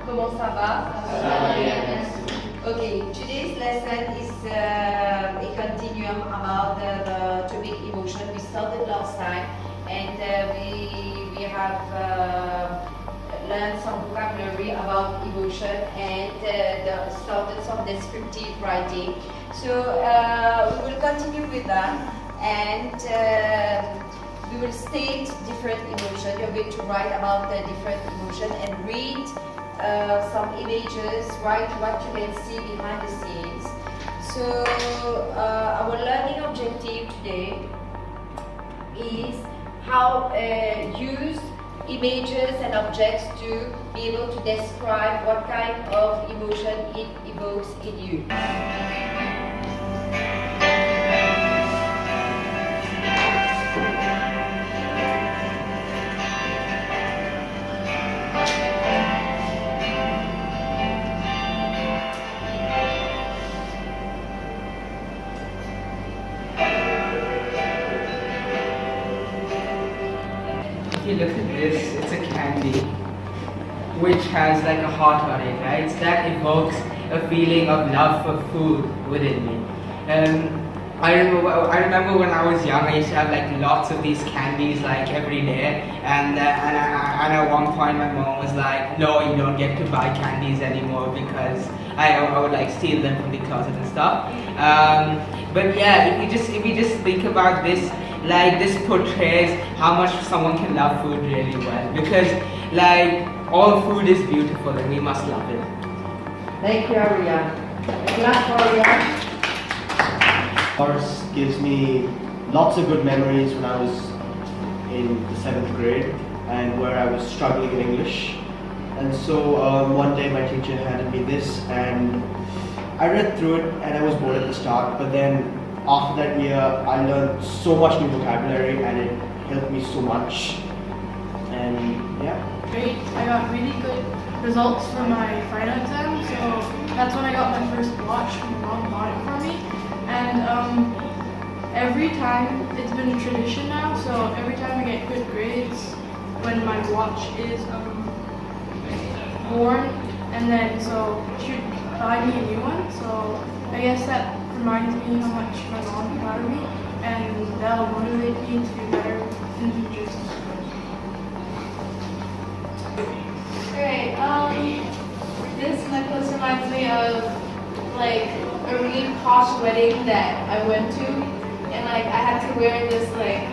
Comment ça va? Okay, today's lesson is a continuum about the topic emotion. We started last time, and we have learned some vocabulary about emotion and started some descriptive writing. So we will continue with that, and we will state different emotions. You're going to write about the different emotion and read some images, write what you can see behind the scenes. So our learning objective today is how use images and objects to be able to describe what kind of emotion it evokes in you. If you look at this, it's a candy which has like a heart on it, right? So that evokes a feeling of love for food within me. I remember when I was young, I used to have like lots of these candies like every day, and at one point my mom was like, "No, you don't get to buy candies anymore," because I would like steal them from the closet and stuff. But yeah, if you just think about this. Like this portrays how much someone can love food really well, because like all food is beautiful and we must love it. Thank you, Arya. Clap for Arya. Course gives me lots of good memories when I was in the 7th grade and where I was struggling in English. And so one day my teacher handed me this and I read through it and I was bored at the start, but then after that year, I learned so much new vocabulary and it helped me so much. And yeah. Great. I got really good results for my final exam, so that's when I got my first watch. My mom bought it for me. And every time, it's been a tradition now, so every time I get good grades, when my watch is worn, and then so she would buy me a new one. So I guess that reminds me how much my mom is proud of me, and that'll motivate me to do better in the future. Alright, this necklace reminds me of like a really posh wedding that I went to, and like I had to wear this like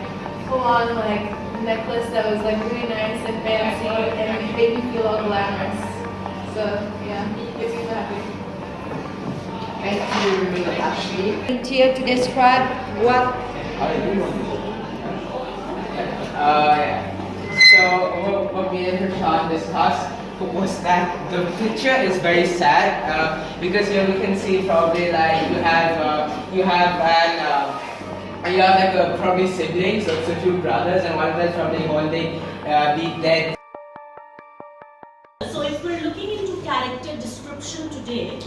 full-on like necklace that was like really nice and fancy, and it made me feel all glamorous. So yeah, makes me so happy. Thank you, Ashley. Here to describe what. So what me and Prashant discussed was that the picture is very sad because here we can see probably like you have like a probably siblings, so it's two brothers, and one of them probably holding the dead. So if we're looking into character description today,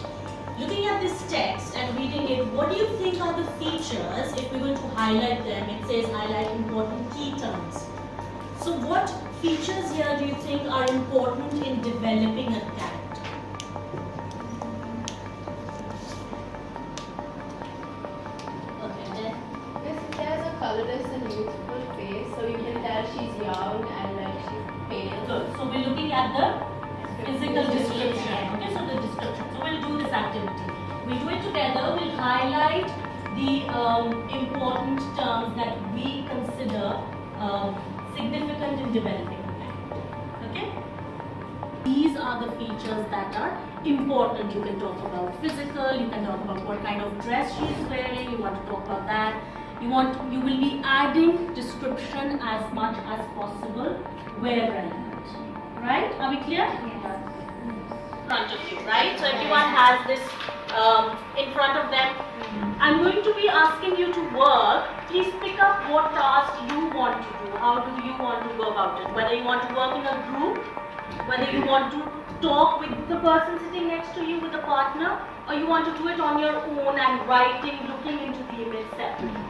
looking at this text and reading it, what do you think are the features? If we're going to highlight them, it says highlight important key terms. So what features here do you think are important in developing a character? Okay. She has a colorless and youthful face, so you can tell she's young and like she's pale. Good. So we're looking at the physical description. Okay, so the description. So we'll do this activity. We'll do it together. We'll highlight the important terms that we consider significant in developing a character. Okay? These are the features that are important. You can talk about physical, you can talk about what kind of dress she is wearing, you want to talk about that. You will be adding description as much as possible where relevant. Right? Are we clear? In front of you, right? So everyone has this in front of them. I'm going to be asking you to work. Please pick up what task you want to do. How do you want to go about it? Whether you want to work in a group, whether you want to talk with the person sitting next to you, with a partner, or you want to do it on your own and writing, looking into the image separately.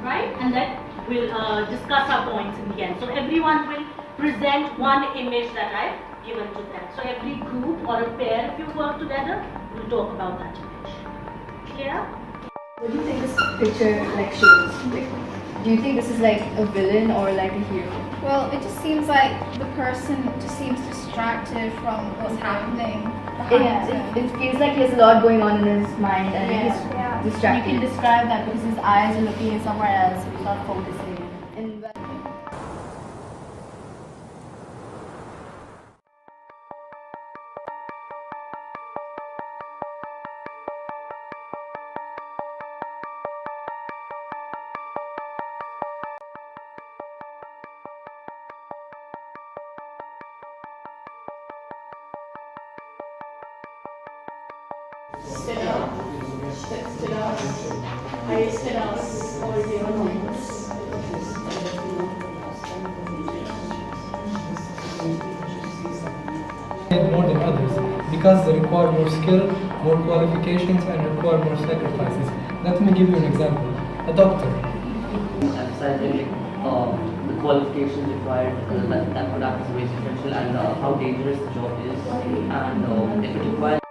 Right? And then we'll discuss our points in the end. So everyone will present one image that I've given to them. So every group or a pair, if you work together, will talk about that image. Clear? What do you think this picture like shows? Like, do you think this is like a villain or like a hero? Well, it just seems like the person just seems distracted from what's happening behind him. It feels like he has a lot going on in his mind and Yeah. he's distracted. You can describe that because his eyes are looking somewhere else. He's not focusing. And more than others because they require more skill, more qualifications, and require more sacrifices. Let me give you an example. A doctor. Emphasizing the qualifications required that would act as a basic essential and how dangerous the job is and if it requires